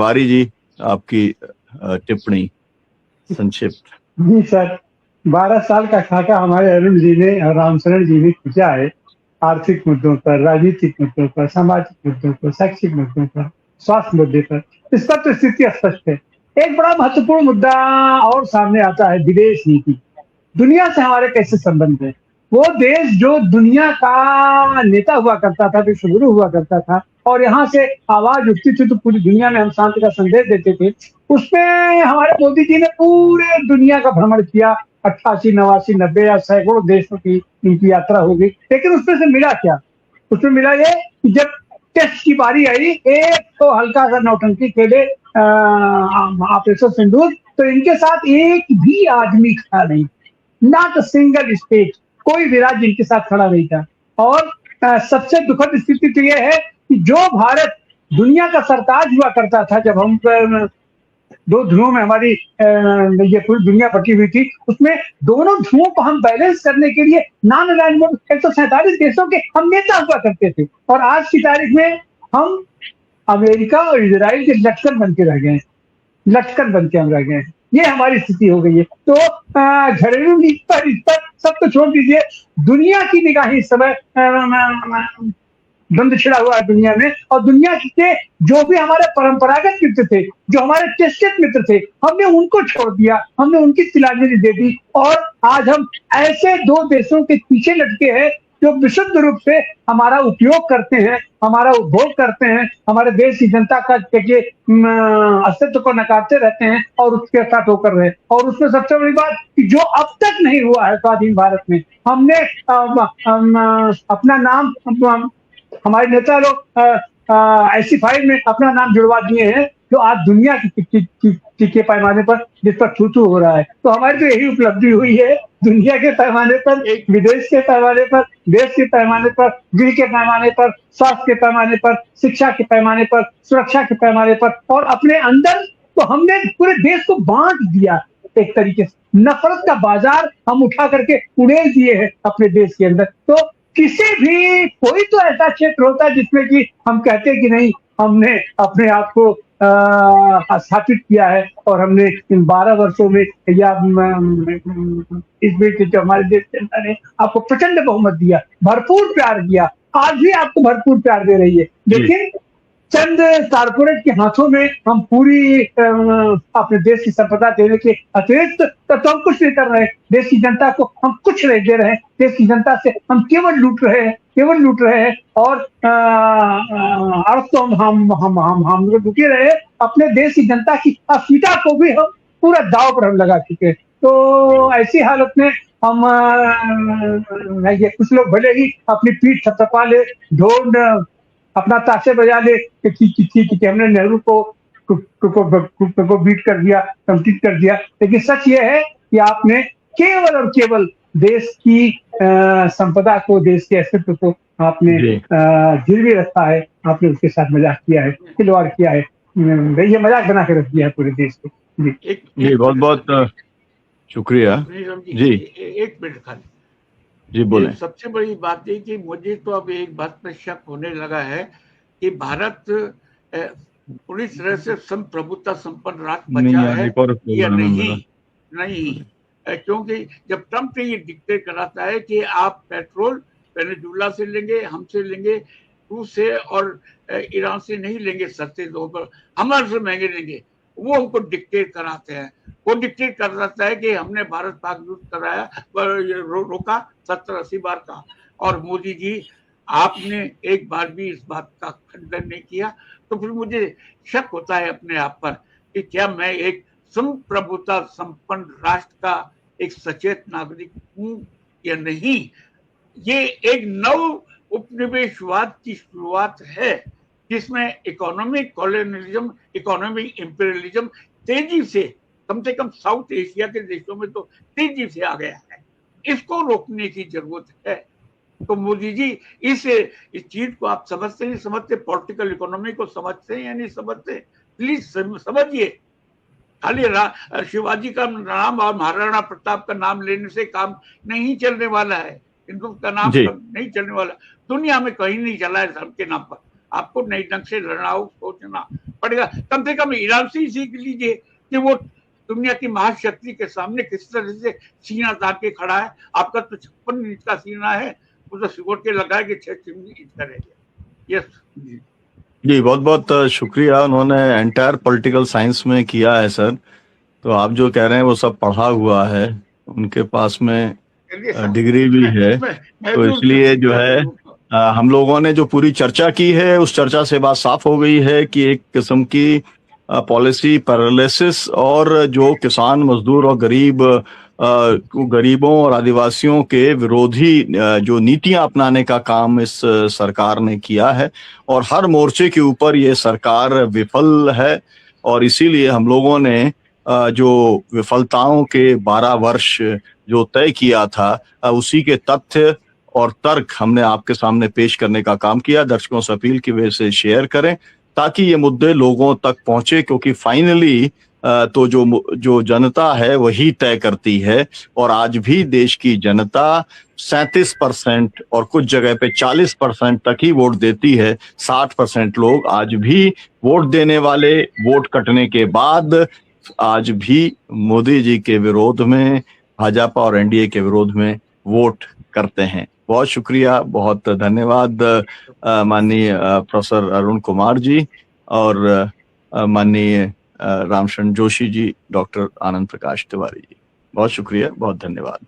तिवारी जी, आपकी टिप्पणी संक्षिप्त। जी सर, 12 साल का खाका हमारे अरुण जी ने और रामचरण जी ने खींचा है। आर्थिक मुद्दों पर, राजनीतिक मुद्दों पर, सामाजिक मुद्दों पर, शैक्षिक मुद्दों पर, स्वास्थ्य मुद्दे पर। इस पर तो स्थिति स्पष्ट है। एक बड़ा महत्वपूर्ण मुद्दा और सामने आता है, विदेश नीति। दुनिया से हमारे कैसे संबंध है? वो देश जो दुनिया का नेता हुआ करता था, विश्वगुरु हुआ करता था और यहाँ से आवाज उठती थी तो पूरी दुनिया में हम शांति का संदेश देते थे। उसमें हमारे मोदी जी ने पूरे दुनिया का भ्रमण किया। 88, 89, 90 या सैकड़ों देशों की इनकी यात्रा हो गई। लेकिन उसमें से मिला क्या? उसमें मिला ये कि जब टेस्ट की बारी आई, एक तो हल्का सा नौटंकी खेले ऑपरेशन सिंदूर, तो इनके साथ एक भी आदमी खड़ा नहीं, नॉट अ सिंगल स्टेट, कोई भी राज्य इनके साथ खड़ा नहीं था। और सबसे दुखद स्थिति तो यह है कि जो भारत दुनिया का सरताज हुआ करता था, जब हम दो ध्रुवों में हमारी ये पूरी दुनिया बटी हुई थी, उसमें दोनों ध्रुवों को हम बैलेंस करने के लिए नॉन अलाइनमेंट 147 देशों के हम नेता हुआ करते थे। और आज की तारीख में हम अमेरिका और इजराइल के लटकन बन के रह गए हैं, लटकन बन के हम रह गए हैं। ये हमारी स्थिति हो गई है। तो घरेलू नीति पर, इस पर सब तो छोड़ दीजिए, दुनिया की निगाहें इस समय बंद छिड़ा हुआ है दुनिया में। और दुनिया के जो भी हमारे परंपरागत मित्र थे, जो हमारे टेस्टेड मित्र थे, हमने उनको छोड़ दिया, हमने उनकी तिलांजलि दे दी। और आज हम ऐसे दो देशों के पीछे लटके हैं जो विशुद्ध रूप से हमारा उपयोग करते हैं, हमारा उपभोग करते हैं, हमारे देश की जनता का के अस्तित्व को नकारते रहते हैं और उसके साथ होकर रहे। और उसमें सबसे बड़ी बात कि जो अब तक नहीं हुआ है स्वाधीन भारत में, हमने अपना नाम, हमारे नेता लोग ऐसी फाइल में अपना नाम जुड़वा दिए हैं जो आज दुनिया के पैमाने पर जिस पर थू हो रहा है। तो हमारी तो यही उपलब्धि हुई है, दुनिया के पैमाने पर, विदेश के पैमाने पर, देश के पैमाने पर, गृह के पैमाने पर, स्वास्थ्य के पैमाने पर, शिक्षा के पैमाने पर, सुरक्षा के पैमाने पर। और अपने अंदर तो हमने पूरे देश को बांट दिया एक तरीके से। नफरत का बाजार हम उठा करके उड़ेल दिए हैं अपने देश के अंदर। तो किसी भी कोई तो ऐसा क्षेत्र होता है जिसमें कि हम कहते हैं कि नहीं, हमने अपने आप को स्थापित किया है और हमने इन 12 वर्षों में या इस बीच जो हमारे देश जनता ने आपको प्रचंड बहुमत दिया, भरपूर प्यार दिया, आज भी आपको भरपूर प्यार दे रही है। लेकिन चंद कारपोरेट के हाथों में हम पूरी अपने देश की संपदा देने के अतिरिक्त तो हम कुछ नहीं कर रहे। देश की जनता को हम कुछ नहीं दे रहे। देश की जनता से हम केवल लूट रहे हैं, केवल लूट रहे हैं। और अर्थ तो हम लूटे रहे, अपने देश की जनता की अस्मिता को भी हम पूरा दाव पर हम लगा चुके हैं। तो ऐसी हालत में हम ये कुछ लोग भले ही अपनी पीठ थपथपा ले, ढोल अपना ताशे बजा ले कि हमने नेहरू को बीट कर दिया, कंप्लीट कर दिया। लेकिन सच ये है कि आपने केवल और केवल देश की संपदा को, देश के अस्तित्व को आपने गिरवी रखा है। आपने उसके साथ मजाक किया है, खिलवाड़ किया है, ये मजाक बना के रख दिया है पूरे देश को। जी बहुत बहुत शुक्रिया जी। एक मिनट खाली जी बोले। सबसे बड़ी बात है कि मुझे तो अब एक बात पर शक होने लगा है कि भारत पूरी तरह से संप्रभुता संपन्न राष्ट्र बचा है या नहीं। क्योंकि जब ट्रंप ने ये डिक्लेयर कराता है कि आप पेट्रोल वेनेजुएला से लेंगे, हमसे लेंगे, रूस से और ईरान से नहीं लेंगे सस्ते दो पर, हमारे से महंगे लेंगे, वो हमको डिक्टेट कराते हैं। वो डिक्टेट कर रहा है कि हमने भारत पाक युद्ध कराया रोका 70-80 बार का, और मोदी जी आपने एक बार भी इस बात का खंडन नहीं किया। तो फिर मुझे शक होता है अपने आप पर कि क्या मैं एक संप्रभुता संपन्न राष्ट्र का एक सचेत नागरिक हूं या नहीं। ये एक नव उपनिवेशवाद की शुरुआत है जिसमें इकोनॉमिक कॉलोनियलिज्म, इकोनॉमिक इंपीरियलिज्म तेजी से कम साउथ एशिया के देशों में तो तेजी से आ गया है। इसको रोकने की जरूरत है। तो मोदी जी इस चीज को आप समझते नहीं समझते, पॉलिटिकल इकोनॉमी को समझते हैं या नहीं समझते, प्लीज समझिए। खाली शिवाजी का नाम और महाराणा प्रताप का नाम लेने से काम नहीं चलने वाला है, हिंदू का नाम नहीं चलने वाला, दुनिया में कहीं नहीं चला है धर्म के नाम पर। आपको नए ढंग से लड़ना हो, सोचना पड़ेगा। कम से कम ईरान से ही सीख लीजिए कि वो दुनिया की महाशक्ति के सामने किस तरह से सीना तान के खड़ा है। आपका तो 56 इंच का सीना है, वो तो सिकोड़ के लगा है कि 6 इंच का रह गया। यस जी, बहुत बहुत शुक्रिया। उन्होंने एंटायर पॉलिटिकल साइंस में किया है सर, तो आप जो कह रहे हैं वो सब पढ़ा हुआ है, उनके पास में डिग्री भी है, तो इसलिए जो है हम लोगों ने जो पूरी चर्चा की है उस चर्चा से बात साफ हो गई है कि एक किस्म की पॉलिसी पैरालिसिस और जो किसान मजदूर और गरीबों और आदिवासियों के विरोधी जो नीतियां अपनाने का काम इस सरकार ने किया है, और हर मोर्चे के ऊपर ये सरकार विफल है। और इसीलिए हम लोगों ने जो विफलताओं के 12 वर्ष जो तय किया था, उसी के तथ्य और तर्क हमने आपके सामने पेश करने का काम किया। दर्शकों से अपील की वजह से शेयर करें ताकि ये मुद्दे लोगों तक पहुंचे, क्योंकि फाइनली तो जो जनता है वही तय करती है। और आज भी देश की जनता 37% और कुछ जगह पे 40% तक ही वोट देती है। 60% लोग आज भी वोट देने वाले वोट कटने के बाद आज भी मोदी जी के विरोध में, भाजपा और एनडीए के विरोध में वोट करते हैं। बहुत शुक्रिया, बहुत धन्यवाद माननीय प्रोफेसर अरुण कुमार जी और माननीय रामशरण जोशी जी, डॉक्टर आनंद प्रकाश तिवारी जी। बहुत शुक्रिया, बहुत धन्यवाद।